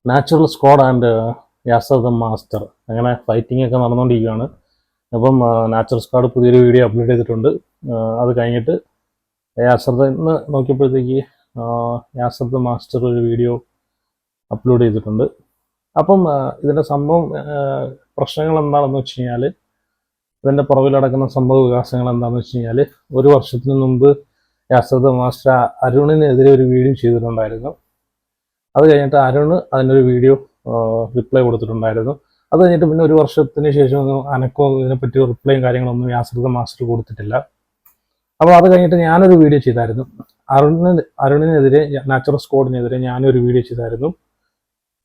Natural squad and Yasar the master അങ്ങനെ fighting ഒക്കെ നടന്നുകൊണ്ടിരിക്കുകയാണ്. അപ്പം നാച്ചുറൽ സ്ക്വാഡ് പുതിയൊരു വീഡിയോ അപ്ലോഡ് ചെയ്തിട്ടുണ്ട്. അത് കഴിഞ്ഞിട്ട് യാസർ ഇന്ന് നോക്കിയപ്പോഴത്തേക്ക് യാസർ ദ മാസ്റ്റർ ഒരു വീഡിയോ അപ്ലോഡ് ചെയ്തിട്ടുണ്ട്. അപ്പം ഇതിൻ്റെ സംഭവം പ്രശ്നങ്ങൾ എന്താണെന്ന് വെച്ച് കഴിഞ്ഞാൽ, ഇതിൻ്റെ പുറകിൽ നടക്കുന്ന സംഭവ വികാസങ്ങൾ എന്താണെന്ന് വെച്ച് കഴിഞ്ഞാൽ, ഒരു വർഷത്തിന് മുമ്പ് യാസർ ദ മാസ്റ്റർ അരുണിനെതിരെ ഒരു വീഡിയോ ചെയ്തിട്ടുണ്ടായിരുന്നു. അത് കഴിഞ്ഞിട്ട് അരുൺ അതിനൊരു വീഡിയോ റിപ്ലൈ കൊടുത്തിട്ടുണ്ടായിരുന്നു. അത് കഴിഞ്ഞിട്ട് പിന്നെ ഒരു വർഷത്തിന് ശേഷം ഒന്നും അനക്കോ ഇതിനെപ്പറ്റി റിപ്ലൈയും കാര്യങ്ങളൊന്നും യാസർ ദ മാസ്റ്റർ കൊടുത്തിട്ടില്ല. അപ്പോൾ അത് കഴിഞ്ഞിട്ട് ഞാനൊരു വീഡിയോ ചെയ്തായിരുന്നു. അരുണിനെതിരെ, നാച്ചുറൽ സ്ക്വാഡിനെതിരെ ഞാനൊരു വീഡിയോ ചെയ്തായിരുന്നു.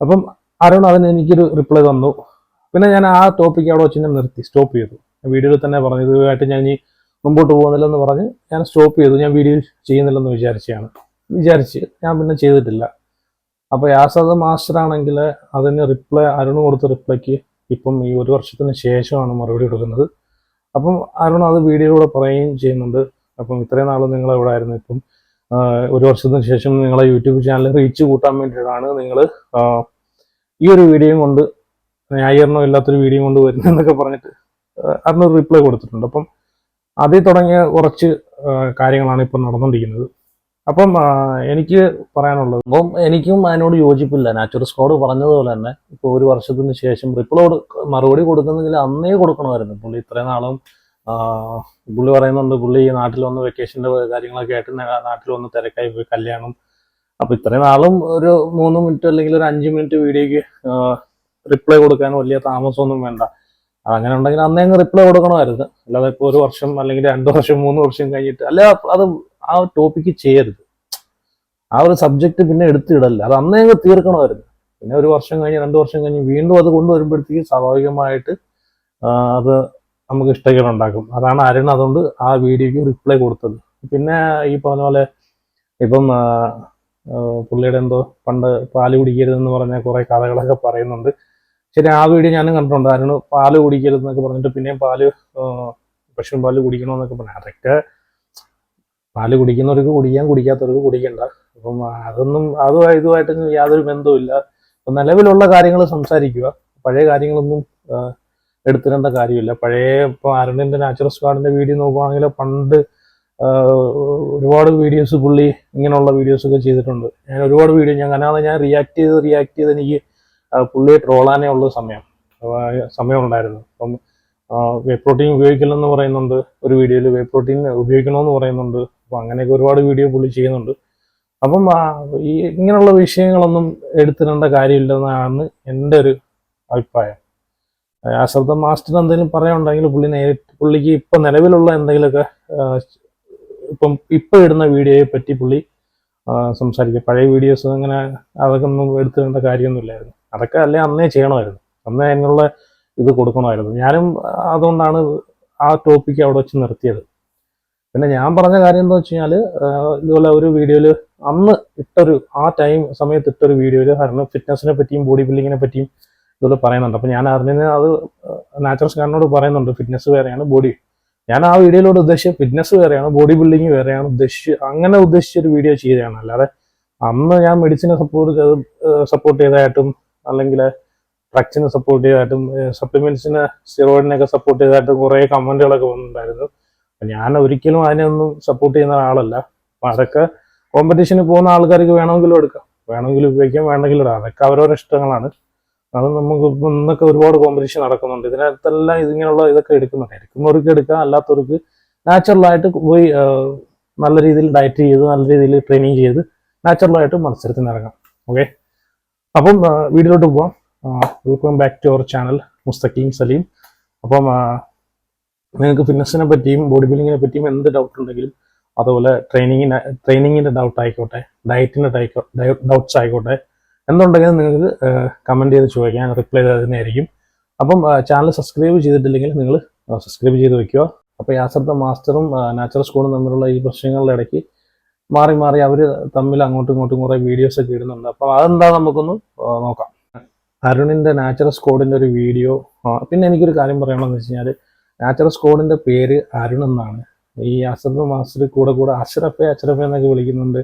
അപ്പം അരുൺ അതിന് എനിക്കൊരു റിപ്ലൈ തന്നു. പിന്നെ ഞാൻ ആ ടോപ്പിക്ക് അവിടെ വെച്ച് ഞാൻ നിർത്തി, സ്റ്റോപ്പ് ചെയ്തു. വീഡിയോയിൽ തന്നെ പറഞ്ഞു ഇതുമായിട്ട് ഞാൻ ഇനി മുമ്പോട്ട് പോകുന്നില്ലെന്ന് പറഞ്ഞ് ഞാൻ സ്റ്റോപ്പ് ചെയ്തു. ഞാൻ വീഡിയോ ചെയ്യുന്നില്ലെന്ന് വിചാരിച്ച് ഞാൻ പിന്നെ ചെയ്തിട്ടില്ല. അപ്പോൾ യാസർ ദ മാസ്റ്റർ ആണെങ്കിൽ അതിന് റിപ്ലൈ, അരുൺ കൊടുത്ത റിപ്ലൈക്ക് ഇപ്പം ഈ ഒരു വർഷത്തിന് ശേഷമാണ് മറുപടി കൊടുക്കുന്നത്. അപ്പം അരുൺ അത് വീഡിയോയിലൂടെ പറയുകയും ചെയ്യുന്നുണ്ട്. അപ്പം ഇത്രയും നാളും നിങ്ങൾ എവിടെ ആയിരുന്നു, ഇപ്പം ഒരു വർഷത്തിന് ശേഷം നിങ്ങളെ യൂട്യൂബ് ചാനൽ റീച്ച് കൂട്ടാൻ വേണ്ടിയിട്ടാണ് നിങ്ങൾ ഈ ഒരു വീഡിയോയും കൊണ്ട്, ന്യായീകരണം ഇല്ലാത്തൊരു വീഡിയോ കൊണ്ട് വരുന്നതെന്നൊക്കെ പറഞ്ഞിട്ട് അരുൺ റിപ്ലൈ കൊടുത്തിട്ടുണ്ട്. അപ്പം അതിൽ തുടങ്ങിയ കുറച്ച് കാര്യങ്ങളാണ് ഇപ്പം നടന്നുകൊണ്ടിരിക്കുന്നത്. അപ്പം എനിക്ക് പറയാനുള്ളത്, അപ്പം എനിക്കും അതിനോട് യോജിപ്പില്ല. നാച്ചുറൽ സ്ക്വാഡ് പറഞ്ഞതുപോലെ തന്നെ ഇപ്പോൾ ഒരു വർഷത്തിന് ശേഷം മറുപടി കൊടുക്കുന്നെങ്കിൽ അന്നേ കൊടുക്കണമായിരുന്നു. പുള്ളി ഇത്രയും നാളും പുള്ളി പറയുന്നുണ്ട് പുള്ളി നാട്ടിൽ വന്ന് വെക്കേഷൻ്റെ കാര്യങ്ങളൊക്കെ ആയിട്ട് നാട്ടിൽ വന്ന് തിരക്കായി പോയി, കല്യാണം. അപ്പോൾ ഇത്രയും നാളും ഒരു 3 മിനിറ്റ് അല്ലെങ്കിൽ ഒരു 5 മിനിറ്റ് വീഡിയോയ്ക്ക് റിപ്ലൈ കൊടുക്കാൻ വലിയ താമസമൊന്നും വേണ്ട. അങ്ങനെ ഉണ്ടെങ്കിൽ അന്നേ അങ്ങ് റിപ്ലൈ കൊടുക്കണമായിരുന്നു. അല്ലാതെ ഇപ്പോൾ ഒരു വർഷം അല്ലെങ്കിൽ 2 വർഷം 3 വർഷം കഴിഞ്ഞിട്ട് അല്ല, അത് ആ ടോപ്പിക്ക് ചെയ്യരുത്. ആ ഒരു സബ്ജക്റ്റ് പിന്നെ എടുത്തിടല്ല, അത് അന്നേ അങ്ങ് തീർക്കണമായിരുന്നു. പിന്നെ ഒരു വർഷം കഴിഞ്ഞ് 2 വർഷം കഴിഞ്ഞ് വീണ്ടും അത് കൊണ്ടുവരുമ്പോഴത്തേക്ക് സ്വാഭാവികമായിട്ട് അത് നമുക്ക് ഇഷ്ടക്കേടുണ്ടാക്കും. അതാണ് അരുൺ അതുകൊണ്ട് ആ വീഡിയോയ്ക്ക് റിപ്ലൈ കൊടുത്തത്. പിന്നെ ഈ പറഞ്ഞ പോലെ ഇപ്പം പുള്ളിയുടെ എന്തോ പണ്ട് പാല് കുടിക്കരുതെന്ന് പറഞ്ഞ കുറേ കഥകളൊക്കെ പറയുന്നുണ്ട്. ശരി, ആ വീഡിയോ ഞാനും കണ്ടിട്ടുണ്ട്. അരുൺ പാല് കുടിക്കരുതെന്നൊക്കെ പറഞ്ഞിട്ട് പിന്നെയും പശുവിൻ പാല് കുടിക്കണമെന്നൊക്കെ പറഞ്ഞു. അതൊക്കെ പാല് കുടിക്കുന്നവർക്ക് കുടിക്കാൻ, കുടിക്കാത്തവർക്ക് കുടിക്കണ്ട. അപ്പം ഇതുമായിട്ട് യാതൊരു ബന്ധവുമില്ല. അപ്പം നിലവിലുള്ള കാര്യങ്ങൾ സംസാരിക്കുക, പഴയ കാര്യങ്ങളൊന്നും എടുത്തിടേണ്ട കാര്യമില്ല. ഇപ്പോൾ അരുണിൻ്റെ നാച്ചുറൽ സ്ക്വാഡിൻ്റെ വീഡിയോ നോക്കുകയാണെങ്കിൽ പണ്ട് ഒരുപാട് വീഡിയോസ് പുള്ളി ഇങ്ങനെയുള്ള വീഡിയോസൊക്കെ ചെയ്തിട്ടുണ്ട്. ഞാൻ ഒരുപാട് വീഡിയോ ഞാൻ റിയാക്ട് ചെയ്ത് എനിക്ക് പുള്ളിയെ ട്രോളാനേ ഉള്ള സമയം ഉണ്ടായിരുന്നു. അപ്പം വേ പ്രോട്ടീൻ ഉപയോഗിക്കില്ലെന്ന് പറയുന്നുണ്ട് ഒരു വീഡിയോയിൽ, വേ പ്രോട്ടീൻ ഉപയോഗിക്കണമെന്ന് പറയുന്നുണ്ട്. അപ്പം അങ്ങനെയൊക്കെ ഒരുപാട് വീഡിയോ പുള്ളി ചെയ്യുന്നുണ്ട്. അപ്പം ഈ ഇങ്ങനെയുള്ള വിഷയങ്ങളൊന്നും എടുത്തിടേണ്ട കാര്യമില്ലെന്നാണ് എൻ്റെ ഒരു അഭിപ്രായം. യാസർ ദ മാസ്റ്റർ എന്തെങ്കിലും പറയാനുണ്ടെങ്കിൽ പുള്ളിക്ക് ഇപ്പം നിലവിലുള്ള എന്തെങ്കിലുമൊക്കെ ഇപ്പം ഇടുന്ന വീഡിയോയെ പറ്റി പുള്ളി സംസാരിക്കുക. പഴയ വീഡിയോസ് അങ്ങനെ അതൊക്കെ ഒന്നും എടുത്തിടേണ്ട കാര്യമൊന്നുമില്ലായിരുന്നു. അതൊക്കെ അല്ലേ അന്നേ ചെയ്യണമായിരുന്നു, അന്നേ അതിനുള്ള ഇത് കൊടുക്കണമായിരുന്നു. ഞാനും അതുകൊണ്ടാണ് ആ ടോപ്പിക്ക് അവിടെ വെച്ച് നിർത്തിയത്. പിന്നെ ഞാൻ പറഞ്ഞ കാര്യം എന്താ വെച്ച് കഴിഞ്ഞാൽ, ഇതുപോലെ ഒരു വീഡിയോയിൽ അന്ന് സമയത്ത് ഇട്ടൊരു വീഡിയോയിൽ ഫിറ്റ്നസിനെ പറ്റിയും ബോഡി ബിൽഡിങ്ങിനെ പറ്റിയും ഇതുപോലെ പറയുന്നുണ്ട്. അപ്പം ഞാൻ അറിഞ്ഞതിന് അത് നാച്ചുറൽ സ്ക്വാഡിനോട് പറയുന്നുണ്ട് ഫിറ്റ്നസ് വേറെയാണ്, ഞാൻ ആ വീഡിയോയിലൂടെ ഉദ്ദേശിച്ചത് ഫിറ്റ്നസ് വേറെയാണ്, ബോഡി ബിൽഡിങ് വേറെയാണ് ഉദ്ദേശിച്ചൊരു വീഡിയോ ചെയ്തതാണ്. അല്ലാതെ അന്ന് ഞാൻ മെഡിസിനെ സപ്പോർട്ട് ചെയ്തതായിട്ടും അല്ലെങ്കിൽ ഡ്രഗ്സിനെ സപ്പോർട്ട് ചെയ്തതായിട്ടും സപ്ലിമെന്റ്സിനെ സ്റ്റിറോയിഡിനെയൊക്കെ സപ്പോർട്ട് ചെയ്തതായിട്ടും കുറേ കമന്റുകളൊക്കെ വന്നിട്ടുണ്ടായിരുന്നു. ഞാൻ ഒരിക്കലും അതിനൊന്നും സപ്പോർട്ട് ചെയ്യുന്ന ആളല്ല. അപ്പം അതൊക്കെ കോമ്പറ്റീഷന് പോകുന്ന ആൾക്കാർക്ക് വേണമെങ്കിലും എടുക്കാം, വേണമെങ്കിലും ഉപയോഗിക്കാം, വേണമെങ്കിലും ഇടാം. അതൊക്കെ അവരവരുടെ ഇഷ്ടങ്ങളാണ്. അത് നമുക്ക് ഇന്നൊക്കെ ഒരുപാട് കോമ്പറ്റീഷൻ നടക്കുന്നുണ്ട്. ഇതിനകത്തെല്ലാം ഇതൊക്കെ എടുക്കുന്നവർക്ക് എടുക്കാം, അല്ലാത്തവർക്ക് നാച്ചുറലായിട്ട് പോയി നല്ല രീതിയിൽ ഡയറ്റ് ചെയ്ത് നല്ല രീതിയിൽ ട്രെയിനിങ് ചെയ്ത് നാച്ചുറലായിട്ട് മത്സരത്തിന് ഇറങ്ങാം. ഓക്കെ, അപ്പം വീഡിയോയിലോട്ട് പോവാം. Welcome back to our channel Mustaqeem Saleem. അപ്പം നിങ്ങൾക്ക് ഫിറ്റ്നസിനെ പറ്റിയും ബോഡി ബിൽഡിങ്ങിനെ പറ്റിയും എന്ത് ഡൗട്ട് ഉണ്ടെങ്കിലും, അതുപോലെ ട്രെയിനിങ്ങിൻ്റെ ഡൗട്ട് ആയിക്കോട്ടെ, ഡയറ്റിൻ്റെ ഡൗട്ട്സ് ആയിക്കോട്ടെ, എന്തുണ്ടെങ്കിലും നിങ്ങൾക്ക് കമൻറ്റ് ചെയ്ത് ചോദിക്കാം, റിപ്ലൈ തരുന്നതായിരിക്കും. അപ്പം ചാനൽ സബ്സ്ക്രൈബ് ചെയ്തിട്ടില്ലെങ്കിൽ നിങ്ങൾ സബ്സ്ക്രൈബ് ചെയ്ത് വെക്കുക. അപ്പോൾ യാസർ ദ മാസ്റ്ററും നാച്ചുറൽ സ്ക്വാഡും തമ്മിലുള്ള ഈ പ്രശ്നങ്ങളുടെ ഇടയ്ക്ക് മാറി അവർ തമ്മിൽ അങ്ങോട്ടും ഇങ്ങോട്ടും കുറേ വീഡിയോസൊക്കെ ഇടുന്നുണ്ട്. അപ്പോൾ അതെന്താ നമുക്കൊന്ന് നോക്കാം. അരുണിൻ്റെ നാച്ചുറൽ സ്ക്വാഡിൻ്റെ ഒരു വീഡിയോ. പിന്നെ എനിക്കൊരു കാര്യം പറയണമെന്ന് വെച്ച് കഴിഞ്ഞാൽ, നാച്ചുറൽ സ്ക്വാഡിൻ്റെ പേര് അരുൺ എന്നാണ്. ഈ യാസർ ദ മാസ്റ്റർ കൂടെ അഷ്റഫെ എന്നൊക്കെ വിളിക്കുന്നുണ്ട്.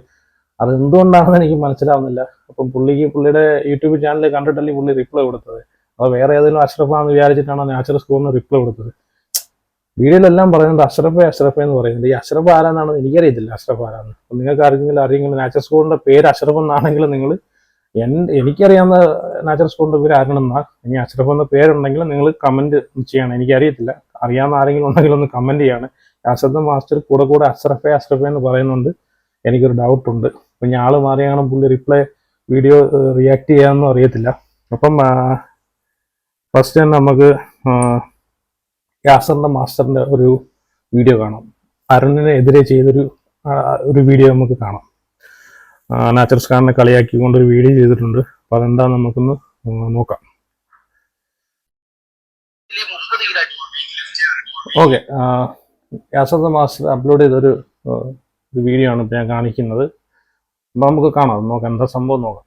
അതെന്തുകൊണ്ടാണെന്ന് എനിക്ക് മനസ്സിലാവുന്നില്ല. അപ്പം പുള്ളിയുടെ യൂട്യൂബ് ചാനൽ കണ്ടിട്ടല്ലേ പുള്ളി റിപ്ലൈ കൊടുത്തത്. അപ്പോൾ വേറെ ഏതെങ്കിലും അഷ്റഫാന്ന് വിചാരിച്ചിട്ടാണോ നാച്ചുറൽ സ്കോഡിന് റിപ്ലൈ കൊടുത്തത്? വീഡിയോയിലെല്ലാം പറയുന്നത് അഷ്റഫ് എന്ന് പറയുന്നത്. ഈ അഷ്റഫ് ആരാന്നാണ് എനിക്കറിയത്തില്ല. അഷ്റഫ് ആരാന്ന് നിങ്ങൾക്ക് അറിയെങ്കിലും നാച്ചുറൽ സ്കോഡിന്റെ പേര് അഷ്റഫ് എന്നാണെങ്കിൽ നിങ്ങൾ എനിക്കറിയാവുന്ന നാച്ചുറൽ സ്കോഡിന്റെ പേര് ആരാണെന്നാ. ഇനി അഷ്റഫ് എന്ന പേരുണ്ടെങ്കിൽ നിങ്ങൾ കമന്റ് ചെയ്യണം. എനിക്കറിയത്തില്ല. അറിയാവുന്ന ആരെങ്കിലും ഉണ്ടെങ്കിൽ ഒന്ന് കമന്റ് ചെയ്യാണ്. അസദ് മാസ്റ്റർ കൂടെ അഷ്റഫെ എന്ന് പറയുന്നുണ്ട്. എനിക്കൊരു ഡൗട്ട് ഉണ്ട്. അപ്പം ഞാൻ ആള് മാറിയാണ് പുള്ളി വീഡിയോ റിയാക്ട് ചെയ്യാമെന്നും അറിയത്തില്ല. അപ്പം ഫസ്റ്റ് തന്നെ നമുക്ക് യാസറിന്റെ മാസ്റ്ററിന്റെ ഒരു വീഡിയോ കാണാം. അരുണിനെ എതിരെ ചെയ്തൊരു വീഡിയോ നമുക്ക് കാണാം. നാച്ചുറൽ സ്കാറിനെ കളിയാക്കിക്കൊണ്ടൊരു വീഡിയോ ചെയ്തിട്ടുണ്ട്. അപ്പൊ അതെന്താന്ന് നമുക്കൊന്ന് നോക്കാം. ഓക്കെ, യാസർ മാസ്റ്റർ അപ്ലോഡ് ചെയ്തൊരു വീഡിയോ ആണ് ഇപ്പൊ ഞാൻ കാണിക്കുന്നത്. അപ്പൊ നമുക്ക് കാണാം, നോക്കാം എന്താ സംഭവം നോക്കാം.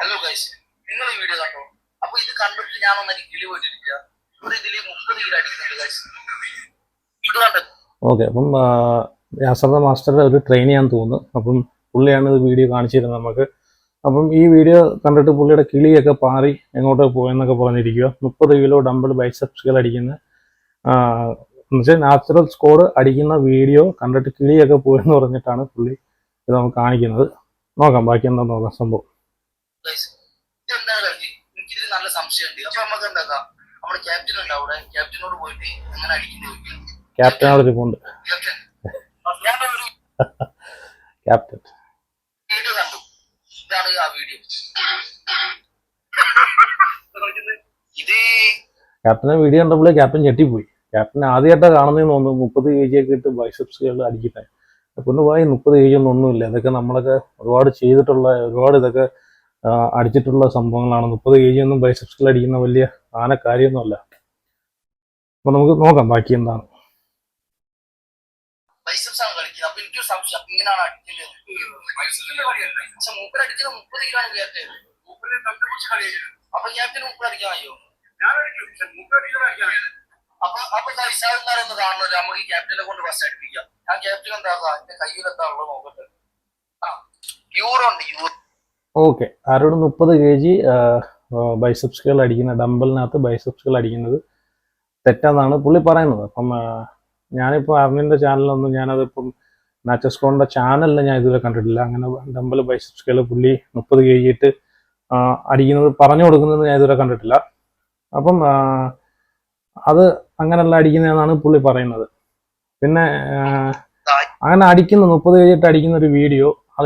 ഹലോ ഗൈസ്, നിങ്ങൾ ഈ വീഡിയോ കണ്ടോ? അപ്പൊ ഇത് കണ്ടിട്ട് ഞാൻ ഒന്നൊരു കിളി പോയിട്ടിരിക്കുക. ഇതില് 30 കിലോ അടിക്കുന്നുണ്ട് ഗൈസ്. ഇത് കണ്ടത്. ഓക്കെ, അപ്പം യാസർ മാസ്റ്ററുടെ ഒരു ട്രെയിനിയാന്ന് തോന്നുന്നു. അപ്പം പുള്ളിയാണ് ഇത് വീഡിയോ കാണിച്ചിരുന്നത് നമുക്ക്. അപ്പം ഈ വീഡിയോ കണ്ടിട്ട് പുള്ളിയുടെ കിളിയൊക്കെ പാറി എങ്ങോട്ടോ പോയെന്നൊക്കെ പറഞ്ഞിരിക്കുക. 30 കിലോ ഡംബിൾ ബൈസെപ്സുകൾ അടിക്കുന്ന എന്നുവെച്ചാൽ നാച്ചുറൽ സ്കോഡ് അടിക്കുന്ന വീഡിയോ കണ്ടിട്ട് കിളിയൊക്കെ പോയെന്ന് പറഞ്ഞിട്ടാണ് പുള്ളി ഇത് നമുക്ക് കാണിക്കുന്നത്. നോക്കാം ബാക്കി എന്താ നോക്കാം സംഭവം. എനിക്കിത് നല്ല സംശയമുണ്ട്. അപ്പൊ നമുക്ക് എന്താക്കാം, നമ്മുടെ ക്യാപ്റ്റൻ ഉണ്ട് അവിടെ, ക്യാപ്റ്റനോട് പോയിട്ട് എങ്ങനെ അടിക്കുന്നത് ക്യാപ്റ്റനോട് പോണ്ട്. ക്യാപ്റ്റൻ വീഡിയോ കണ്ടു. ഇതാണ് ആ വീഡിയോ. ക്യാപ്റ്റനെ വീഡിയോ കണ്ടപ്പോൾ ക്യാപ്റ്റൻ ഞെട്ടിപ്പോയി. ക്യാപ്റ്റൻ ആദ്യമായിട്ടാണ് കാണുന്നതെന്ന് തോന്നുന്നു. 30 kg ഒക്കെ ഇട്ട് ബൈസെപ്സുകൾ അടിക്കട്ടെ. പിന്നെ പോയി 30 kg ഒന്നുമില്ല. ഇതൊക്കെ നമ്മളൊക്കെ ഒരുപാട് ഇതൊക്കെ അടിച്ചിട്ടുള്ള സംഭവങ്ങളാണ്. 30 kg ഒന്നും ബൈസെപ്സുകൾ അടിക്കുന്ന വലിയ കാര്യമൊന്നുമല്ല. അപ്പൊ നമുക്ക് നോക്കാം ബാക്കി എന്താണ്. അപ്പൊ എനിക്കൊരു സംശയം, ഇങ്ങനെയാണ് അടിക്കുന്നത്. മൂപ്പർ അടിക്കുന്നത് 30 കിലോ ആണ് ക്യാപ്റ്റൻ. അപ്പൊ ക്യാപ്റ്റന് മൂപ്പർ അടിക്കാൻ കഴിയോ? അപ്പൊ വിശാഖെന്ന് കാണുന്നത് നമുക്ക് ഈ ക്യാപ്റ്റനെ കൊണ്ട് ബസ് അടിപ്പിക്കാം. ഞാൻ ക്യാപ്റ്റൻ എന്താക്കാം, എന്റെ കയ്യിൽ എന്താ ഉള്ളത് നോക്കട്ടെ. യൂറോ ഉണ്ട്, യൂറോ. ഓക്കെ, ആരോട് 30 kg ബൈസെപ്സുകൾ അടിക്കുന്ന ഡംബലിനകത്ത് ബൈസെപ്സുകൾ അടിക്കുന്നത് തെറ്റാന്നാണ് പുള്ളി പറയുന്നത്. അപ്പം ഞാനിപ്പോൾ അർണിന്റെ ചാനലൊന്നും ഞാനതിപ്പം നാച്ചുറൽ സ്കോഡിന്റെ ചാനലിൽ ഞാൻ ഇതുവരെ കണ്ടിട്ടില്ല. അങ്ങനെ ഡംബൽ ബൈസെപ്സുകൾ പുള്ളി 30 kg ഇട്ട് അടിക്കുന്നത് പറഞ്ഞു കൊടുക്കുന്നത് ഞാൻ ഇതുവരെ കണ്ടിട്ടില്ല. അപ്പം അത് അങ്ങനെയല്ല അടിക്കുന്നതെന്നാണ് പുള്ളി പറയുന്നത്. പിന്നെ അങ്ങനെ അടിക്കുന്ന 30 kg ഇട്ട് അടിക്കുന്ന ഒരു വീഡിയോ ആ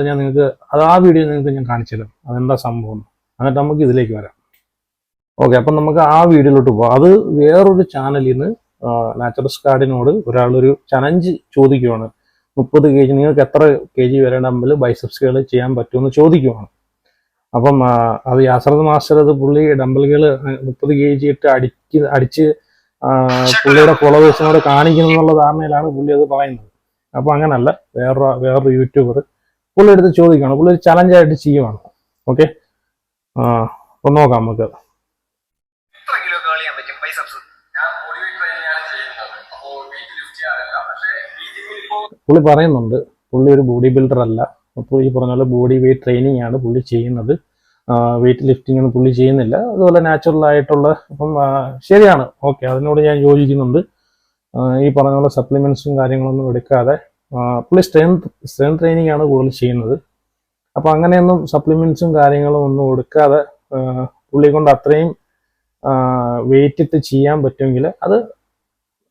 വീഡിയോ നിങ്ങൾക്ക് ഞാൻ കാണിച്ചു തരാം. അതെന്താ സംഭവം. എന്നിട്ട് നമുക്ക് ഇതിലേക്ക് വരാം. ഓക്കെ, അപ്പം നമുക്ക് ആ വീഡിയോയിലോട്ട് പോകാം. അത് വേറൊരു ചാനലിൽ നിന്ന് നാച്ചുറൽ സ്കാഡിനോട് ഒരാളൊരു ചലഞ്ച് ചോദിക്കുവാണ്. 30 kg നിങ്ങൾക്ക് എത്ര kg വരെ ഡംബൽ ബൈസെപ്സുകൾ ചെയ്യാൻ പറ്റുമെന്ന് ചോദിക്കുവാണ്. അപ്പം അത് യാസർ മാസ്റ്റർ പുള്ളി ഡംബലുകൾ 30 kg ഇട്ട് അടിച്ച് പുള്ളിയുടെ ഫോളോവേഴ്സിനോട് കാണിക്കുന്നു എന്നുള്ള ധാരണയിലാണ് പുള്ളി അത് പറയുന്നത്. അപ്പൊ അങ്ങനല്ല, വേറൊരു യൂട്യൂബർ പുള്ളി എടുത്ത് ചോദിക്കുകയാണ്. പുള്ളി ഒരു ചലഞ്ചായിട്ട് ചെയ്യുവാണ്. ഓക്കെ, അപ്പൊ നോക്കാം നമുക്ക്. പുള്ളി പറയുന്നുണ്ട് പുള്ളി ഒരു ബോഡി ബിൽഡർ അല്ല. അപ്പോൾ ഈ പറഞ്ഞ പോലെ ബോഡി വെയിറ്റ് ട്രെയിനിങ് ആണ് പുള്ളി ചെയ്യുന്നത്. വെയിറ്റ് ലിഫ്റ്റിംഗ് ഒന്നും പുള്ളി ചെയ്യുന്നില്ല. അതുപോലെ നാച്ചുറൽ ആയിട്ടുള്ള അപ്പം ശരിയാണ്. ഓക്കെ, അതിനോട് ഞാൻ യോജിക്കുന്നുണ്ട്. ഈ പറഞ്ഞ പോലെ സപ്ലിമെന്റ്സും കാര്യങ്ങളൊന്നും എടുക്കാതെ പുള്ളി സ്ട്രെങ്ത് ട്രെയിനിങ് ആണ് കൂടുതൽ ചെയ്യുന്നത്. അപ്പൊ അങ്ങനെയൊന്നും സപ്ലിമെന്റ്സും കാര്യങ്ങളും ഒന്നും എടുക്കാതെ പുള്ളി കൊണ്ട് അത്രയും വെയിറ്റ് ഇട്ട് ചെയ്യാൻ പറ്റുമെങ്കിൽ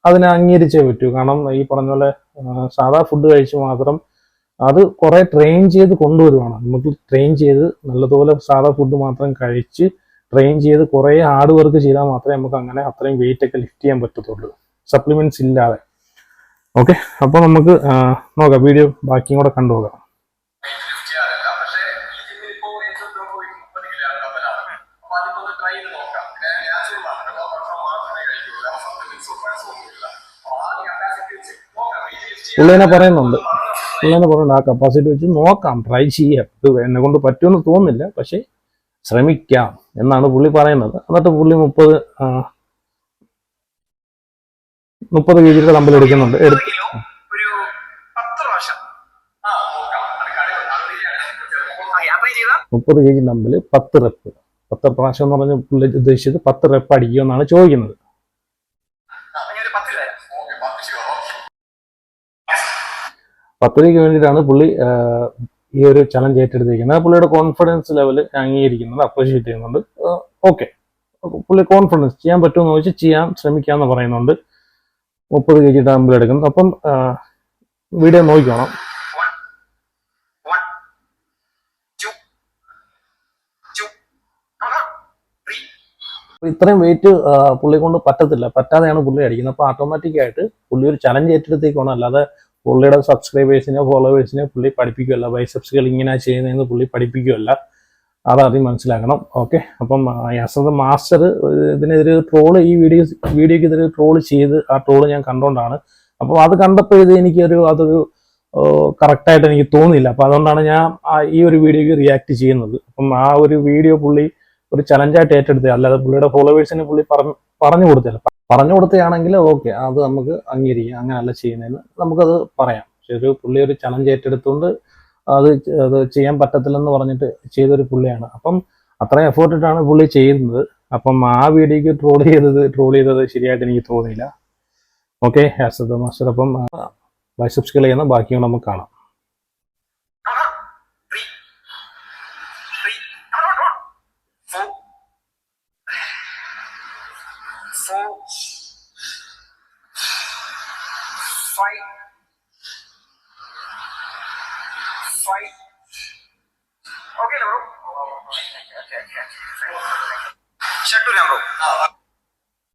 അതിനെ അംഗീകരിച്ചേ പറ്റൂ. കാരണം ഈ പറഞ്ഞ പോലെ സാധാ ഫുഡ് കഴിച്ച് മാത്രം അത് കുറെ ട്രെയിൻ ചെയ്ത് കൊണ്ടുവരുവാണ്. നമുക്ക് ട്രെയിൻ ചെയ്ത് നല്ലതുപോലെ സാധാ ഫുഡ് മാത്രം കഴിച്ച് ട്രെയിൻ ചെയ്ത് കുറെ ഹാർഡ് വർക്ക് ചെയ്താൽ മാത്രമേ നമുക്ക് അങ്ങനെ അത്രയും വെയിറ്റ് ഒക്കെ ലിഫ്റ്റ് ചെയ്യാൻ പറ്റത്തുള്ളൂ, സപ്ലിമെന്റ്സ് ഇല്ലാതെ. ഓക്കെ, അപ്പൊ നമുക്ക് നോക്കാം, വീഡിയോ ബാക്കിയും കൂടെ കണ്ടുപോകാം. പുള്ളിനെ പറയുന്നുണ്ട് ആ കപ്പാസിറ്റി വെച്ച് നോക്കാം, ട്രൈ ചെയ്യാം. ഇത് എന്നെ കൊണ്ട് പറ്റുമെന്ന് തോന്നുന്നില്ല, പക്ഷെ ശ്രമിക്കാം എന്നാണ് പുള്ളി പറയുന്നത്. എന്നിട്ട് പുള്ളി 30 kg ഡംബൽ എടുക്കുന്നുണ്ട്. 30 kg ഡംബിൽ 10 റെപ്പ്, 10 പ്രാവശ്യം എന്ന് പറഞ്ഞ പുള്ളി ഉദ്ദേശിച്ചത് 10 റെപ്പ് അടിക്കുമെന്നാണ് ചോദിക്കുന്നത്. 10 രൂപയ്ക്ക് വേണ്ടിയിട്ടാണ് പുള്ളി ഈ ഒരു ചലഞ്ച് ഏറ്റെടുത്തിരിക്കുന്നത്. പുള്ളിയുടെ കോൺഫിഡൻസ് ലെവൽ അംഗീകരിക്കുന്നുണ്ട്, അപ്രീഷിയേറ്റ് ചെയ്യുന്നുണ്ട്. ഓക്കെ, പുള്ളി കോൺഫിഡൻസ് ചെയ്യാൻ പറ്റുമെന്ന് ചോദിച്ചാൽ ചെയ്യാൻ ശ്രമിക്കാമെന്ന് പറയുന്നുണ്ട്. 30 kg ഡംബിൾ എടുക്കുന്നത്. അപ്പം വീഡിയോ നോക്കിക്കോണം. ഇത്രയും വെയിറ്റ് പുള്ളി കൊണ്ട് പറ്റത്തില്ല, പറ്റാതെയാണ് പുള്ളി അടിക്കുന്നത്. അപ്പോൾ ഓട്ടോമാറ്റിക് ആയിട്ട് പുള്ളി ഒരു ചലഞ്ച് ഏറ്റെടുത്തേക്കാണ്, അല്ലാതെ പുള്ളിയുടെ സബ്സ്ക്രൈബേഴ്സിനെ ഫോളോവേഴ്സിനെ പുള്ളി പഠിപ്പിക്കുകയല്ല, ബൈസെപ്സുകൾ ഇങ്ങനെ ചെയ്യുന്നതെന്ന് പുള്ളി പഠിപ്പിക്കുകയല്ല. അതാദ്യം മനസ്സിലാക്കണം. ഓക്കെ, അപ്പം യാസർ ദ മാസ്റ്റർ ഇതിനെതിരെ ട്രോള്, ഈ വീഡിയോക്ക് ഇതിൽ ട്രോള് ചെയ്ത്, ആ ട്രോള് ഞാൻ കണ്ടുകൊണ്ടാണ്. അപ്പോൾ അത് കണ്ടപ്പോൾ അതൊരു കറക്റ്റായിട്ട് എനിക്ക് തോന്നിയില്ല. അപ്പോൾ അതുകൊണ്ടാണ് ഞാൻ ഈ ഒരു വീഡിയോക്ക് റിയാക്ട് ചെയ്യുന്നത്. അപ്പം ആ ഒരു വീഡിയോ പുള്ളി ഒരു ചലഞ്ചായിട്ട് ഏറ്റെടുത്തത്, അല്ലാതെ പുള്ളിയുടെ ഫോളോവേഴ്സിനെ പുള്ളി പറഞ്ഞു കൊടുത്തില്ല. പറഞ്ഞു കൊടുത്തതാണെങ്കിൽ ഓക്കെ, അത് നമുക്ക് അംഗീകരിക്കാം, അങ്ങനെയല്ല ചെയ്യുന്നതെന്ന് നമുക്കത് പറയാം. പക്ഷെ പുള്ളി ഒരു ചലഞ്ച് ഏറ്റെടുത്തുകൊണ്ട് അത് ചെയ്യാൻ പറ്റത്തില്ലെന്ന് പറഞ്ഞിട്ട് ചെയ്തൊരു പുള്ളിയാണ്. അപ്പം അത്രയും എഫേർട്ട് ഇട്ടാണ് പുള്ളി ചെയ്യുന്നത്. അപ്പം ആ വീഡിയോക്ക് ട്രോൾ ചെയ്തത് ശരിയായിട്ട് എനിക്ക് തോന്നിയില്ല. ഓക്കെ, യാസർ ദ മാസ്റ്റർ അപ്പം ബൈസെപ്സുകൾ ചെയ്യുന്ന ബാക്കിയും നമുക്ക് കാണാം.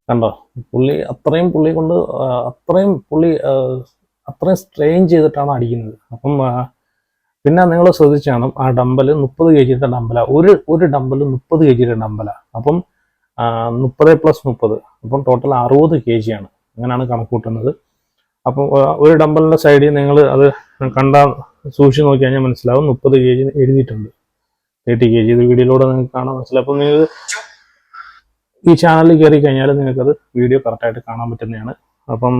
കണ്ടോ, അത്രയും സ്ട്രെയിൻ ചെയ്തിട്ടാണ് അടിക്കുന്നത്. അപ്പം പിന്നെ നിങ്ങൾ ശ്രദ്ധിച്ചാണ്, ആ ഡമ്പല് 30 kg ഡമ്പല, ഒരു ഡമ്പല് 30 kg ഡമ്പല. അപ്പം 30 + 30, അപ്പം ടോട്ടൽ 60 kg ആണ്. അങ്ങനെയാണ് കണക്കൂട്ടുന്നത്. അപ്പം ഒരു ഡമ്പലിന്റെ സൈഡിൽ നിങ്ങൾ അത് സൂക്ഷിച്ച് നോക്കി കഴിഞ്ഞാൽ മനസ്സിലാവും 30 kg എഴുതിയിട്ടുണ്ട്. 30 kg ഇത് വീഡിയോയിലൂടെ നിങ്ങൾക്ക് കാണാൻ മനസ്സിലാവും. അപ്പം നിങ്ങൾ ഈ ചാനലിൽ കയറി കഴിഞ്ഞാൽ നിങ്ങൾക്കത് വീഡിയോ കറക്റ്റായിട്ട് കാണാൻ പറ്റുന്നതാണ്. അപ്പം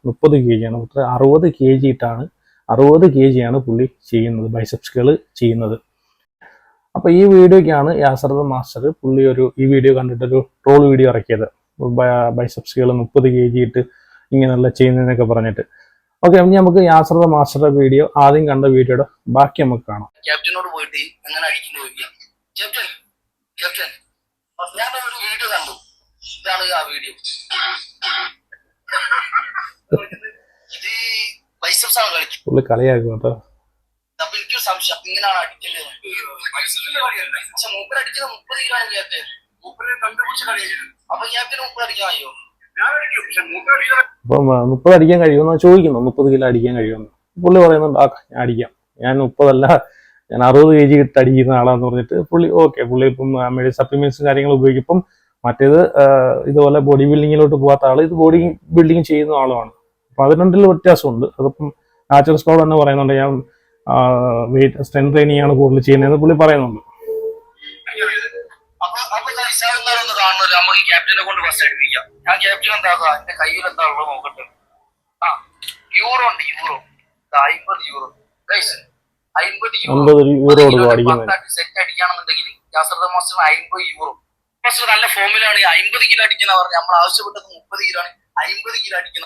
30 kg ആണ്, 60 kg ഇട്ടാണ്, 60 kg ആണ് പുള്ളി ചെയ്യുന്നത്, ബൈസെപ്സുകൾ ചെയ്യുന്നത്. അപ്പോൾ ഈ വീഡിയോയ്ക്കാണ് യാസർ ദ മാസ്റ്റർ പുള്ളി ഈ വീഡിയോ കണ്ടിട്ടൊരു ട്രോൾ വീഡിയോ ഇറക്കിയത്. ബൈസെപ്സുകൾ 30 kg ഇട്ട് ഇങ്ങനെയല്ല ചെയ്യുന്നതെന്നൊക്കെ പറഞ്ഞിട്ട്. ഓക്കെ, അപ്പം നമുക്ക് യാസർ ദ മാസ്റ്ററുടെ വീഡിയോ, ആദ്യം കണ്ട വീഡിയോയുടെ ബാക്കി നമുക്ക് കാണാം. ക്യാപ്റ്റനോട് പോയിട്ട് എങ്ങനെ അടിക്കുന്നു ചോദിക്കാം. ക്യാപ്റ്റൻ ഞാൻ ഒരു വീഡിയോ കണ്ടു, ഇതാണ് ആ വീഡിയോ. ഇത് ബൈസെപ്സ് ആണ് കളിക്കുന്നത്. പുള്ളി കളിയാക്കും കേട്ടോ. അപ്പൊ എനിക്കൊരു സംശയം, ഇങ്ങനെയാണ് അടിക്കല്. പക്ഷെ മൂപ്പര് അടിച്ചത് 30 kg ആണ് ക്യാപ്റ്റൻ. മൂപ്പര് കണ്ടുപിടിച്ച കളിയാണ്. അപ്പൊ ക്യാപ്റ്റന് 30 അടിക്കാൻ കഴിയോ? അപ്പം 30 അടിക്കാൻ കഴിയുമെന്ന് ചോദിക്കുന്നു. 30 kg അടിക്കാൻ കഴിയുമെന്ന് പുള്ളി പറയുന്നുണ്ട്. ഞാൻ അടിക്കാം, ഞാൻ 30 അല്ല, ഞാൻ 60 kg ഇട്ട് അടിക്കുന്ന ആളാന്ന് പറഞ്ഞിട്ട് പുള്ളി ഇപ്പം സപ്ലിമെന്റ്സ് കാര്യങ്ങൾ ഉപയോഗിക്കും. ഇപ്പം മറ്റേത് ഇതുപോലെ ബോഡി ബിൽഡിങ്ങിലോട്ട് പോകാത്ത ആള്, ഇത് ബോഡി ബിൽഡിങ് ചെയ്യുന്ന ആളുമാണ്. അപ്പൊ അത് രണ്ടിലും വ്യത്യാസമുണ്ട്. അതിപ്പം നാച്ചുറൽ സ്ക്വാഡ് തന്നെ പറയുന്നുണ്ട്, ഞാൻ സ്ട്രെങ്ത് ട്രെയിനിങ് ആണ് കൂടുതൽ ചെയ്യുന്നതെന്ന് പുള്ളി പറയുന്നുണ്ട്. നമുക്ക് ക്യാപ്റ്റനെ കൊണ്ട് ഫസ്റ്റ് അടിപ്പിക്കാം. ഞാൻ ക്യാപ്റ്റൻ എന്താക്കാം, എന്റെ കയ്യിൽ എന്താ ഉള്ളത് നോക്കട്ടെ. യൂറോ ഉണ്ട്, യൂറോ 50 യൂറോ. 50 സെറ്റ് അടിക്കുകയാണെന്നുണ്ടെങ്കിൽ Yasir the master 50 euro. Master നല്ല ഫോമിലാണ്. 50 kg അടിക്കുന്ന പറഞ്ഞു, നമ്മൾ ആവശ്യപ്പെട്ടത് 30 kg ആണ്. 50 kg അടിക്കുന്ന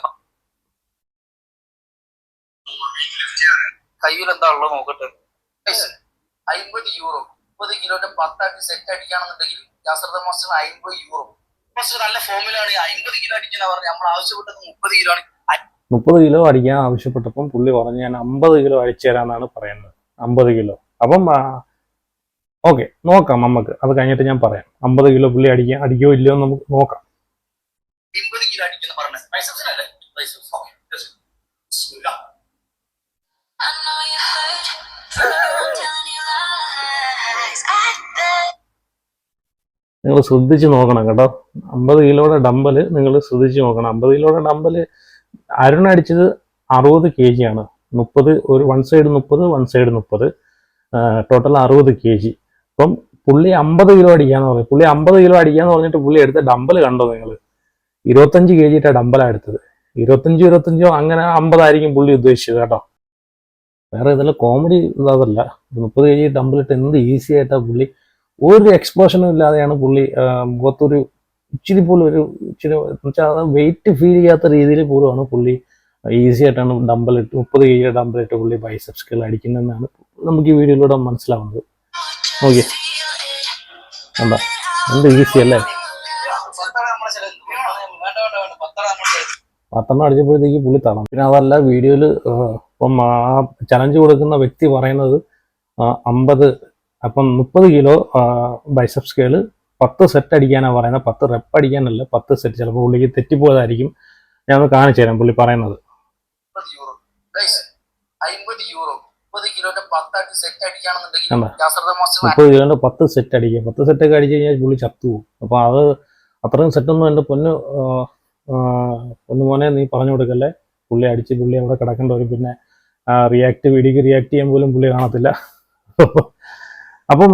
കയ്യിൽ എന്താ ഉള്ളത് നോക്കട്ടെ. 50 യൂറോ 30 kg 10 സെറ്റ് അടിക്കുകയാണെന്നുണ്ടെങ്കിൽ Yasir the master 50 euro. Master നല്ല ഫോമിലാണ്. 50 kg അടിക്കുന്ന പറഞ്ഞു, നമ്മൾ ആവശ്യപ്പെട്ടത് 30 kg ആണ്. 30 kg അടിക്കാൻ ആവശ്യപ്പെട്ടപ്പം പുള്ളി പറഞ്ഞു, ഞാൻ 50 kg അടിച്ചു തരാന്നാണ് പറയുന്നത്. 50 kg. അപ്പം ഓക്കെ, നോക്കാം നമുക്ക്. അത് കഴിഞ്ഞിട്ട് ഞാൻ പറയാം 50 kg പുള്ളി അടിക്കോ ഇല്ലയോ നമുക്ക് നോക്കാം. 50 kg അടിക്കുന്ന പറഞ്ഞത് ബൈസെപ്സിനല്ലേ? ബൈസെപ്സ്. നിങ്ങൾ ശ്രദ്ധിച്ച് നോക്കണം കേട്ടോ. 50 kg ഡമ്പല് നിങ്ങൾ ശ്രദ്ധിച്ച് നോക്കണം. 50 kg ഡമ്പല് അരുൺ അടിച്ചത് 60 kg ആണ്. 30 വൺ സൈഡ് 30 ടോട്ടൽ 60 kg. അപ്പം പുള്ളി 50 kg അടിക്കാന്ന് പറയും. പുള്ളി 50 kg അടിക്കാന്ന് പറഞ്ഞിട്ട് പുള്ളി എടുത്ത ഡമ്പല് കണ്ടോ നിങ്ങൾ? 25 kg ഇട്ട ഡമ്പലാണ് എടുത്തത്. 25 അങ്ങനെ 50 ആയിരിക്കും പുള്ളി ഉദ്ദേശിച്ചത് കേട്ടോ. വേറെ ഇതിൽ കോമഡി ഇതല്ല. 30 kg ഡംബിലിട്ട് എന്ത് ഈസി ആയിട്ടാണ് പുള്ളി ഒരു എക്സ്പ്ലോഷനും ഇല്ലാതെയാണ് പുള്ളി മുഖത്തൊരു ഇച്ചിരി പോലും ഒരു ഇച്ചിരി വെച്ചാൽ വെയിറ്റ് ഫീൽ ചെയ്യാത്ത രീതിയിൽ പോലുമാണ് പുള്ളി ഈസി ആയിട്ടാണ് 30 kg ഡംബിലിട്ട് പുള്ളി ബൈസെപ്സ് കേൾ അടിക്കുന്നതെന്നാണ് നമുക്ക് ഈ വീഡിയോയിലൂടെ മനസ്സിലാവുന്നത്. ഓക്കെ, എന്താ എന്ത് ഈസി അല്ലേ? 10 അടിച്ചപ്പോഴത്തേക്ക് പുള്ളി തളം. പിന്നെ അതല്ല, വീഡിയോയിൽ ഇപ്പം ആ ചലഞ്ച് കൊടുക്കുന്ന വ്യക്തി പറയുന്നത് 50 അപ്പം 30 കിലോ ബൈസെപ്സ് കേൾ 10 സെറ്റ് അടിക്കാനാണ് പറയുന്നത്. 10 റെപ്പ് അടിക്കാനല്ല, 10 സെറ്റ്. ചിലപ്പോൾ പുള്ളിക്ക് തെറ്റിപ്പോയതായിരിക്കും. ഞാൻ ഒന്ന് കാണിച്ചു തരാം പുള്ളി പറയുന്നത്. 50 യൂറോ 30 കിലോന്റെ 10 സെറ്റ് അടിക്കുകയാണെന്നുണ്ടെങ്കിൽ 30 കിലോന്റെ 10 സെറ്റ് അടിക്കുക. 10 സെറ്റൊക്കെ അടിച്ചു കഴിഞ്ഞാൽ പുള്ളി ചത്തുപോകും. അപ്പൊ അത് അത്രയും സെറ്റൊന്നും എൻ്റെ പൊന്ന് മോനെ നീ പറഞ്ഞു കൊടുക്കല്ലേ. പുള്ളി അടിച്ച് പുള്ളി അവിടെ കിടക്കേണ്ട വരും. പിന്നെ വീഡിയോക്ക് റിയാക്ട് ചെയ്യാൻ പോലും പുള്ളി കാണത്തില്ല. അപ്പം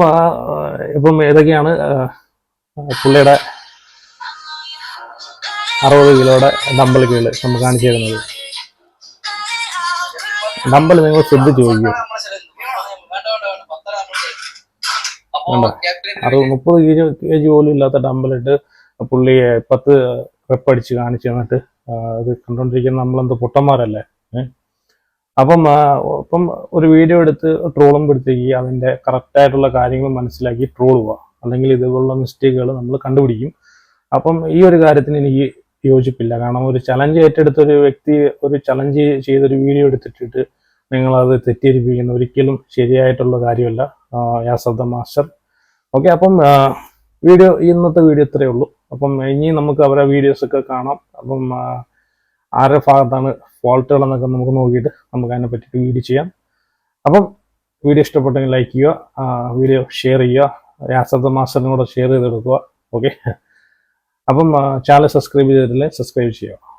ഇപ്പം ഏതൊക്കെയാണ് പുള്ളിയുടെ 60 കിലോയുടെ ഡംബൽ കേള് നമുക്ക് കാണിച്ചു തരുന്നത്. ഡംബൽ നിങ്ങൾ ശ്രദ്ധിച്ച് ചോദിക്കൂ. 30 kg പോലും ഇല്ലാത്ത ഡംബലിട്ട് പുള്ളി 10 റെപ്പ് അടിച്ച് കാണിച്ചു തന്നിട്ട് അത് കണ്ടോണ്ടിരിക്കുന്ന നമ്മളെന്ത് പൊട്ടന്മാരല്ലേ? അപ്പം ഒരു വീഡിയോ എടുത്ത് ട്രോളുമ്പോഴത്തേക്ക് അതിൻ്റെ കറക്റ്റായിട്ടുള്ള കാര്യങ്ങൾ മനസ്സിലാക്കി ട്രോൾ പോവുക. അല്ലെങ്കിൽ ഇതുപോലുള്ള മിസ്റ്റേക്കുകൾ നമ്മൾ കണ്ടുപിടിക്കും. അപ്പം ഈ ഒരു കാര്യത്തിന് എനിക്ക് യോജിപ്പില്ല. കാരണം ഒരു ചലഞ്ച് ഏറ്റെടുത്ത ഒരു വ്യക്തി ഒരു ചലഞ്ച് ചെയ്തൊരു വീഡിയോ എടുത്തിട്ടിട്ട് നിങ്ങളത് തെറ്റിദ്ധരിപ്പിക്കുന്ന ഒരിക്കലും ശരിയായിട്ടുള്ള കാര്യമല്ല. Yasar the master. ഓക്കെ, അപ്പം ഇന്നത്തെ വീഡിയോ ഇത്രയേ ഉള്ളൂ. അപ്പം ഇനി നമുക്ക് അവരുടെ വീഡിയോസൊക്കെ കാണാം. അപ്പം ആരുടെ ഭാഗത്താണ് ഫോൾട്ടുകൾ എന്നൊക്കെ നമുക്ക് നോക്കിയിട്ട് നമുക്ക് അതിനെ പറ്റിയിട്ട് വീഡിയോ ചെയ്യാം. അപ്പം വീഡിയോ ഇഷ്ടപ്പെട്ടെങ്കിൽ ലൈക്ക് ചെയ്യുക, വീഡിയോ ഷെയർ ചെയ്യുക, യാസർ ദ മാസ്റ്ററിനും കൂടെ ഷെയർ ചെയ്തെടുക്കുക. ഓക്കെ, അപ്പം ചാനൽ സബ്സ്ക്രൈബ് ചെയ്തിട്ടില്ലേ സബ്സ്ക്രൈബ് ചെയ്യുക.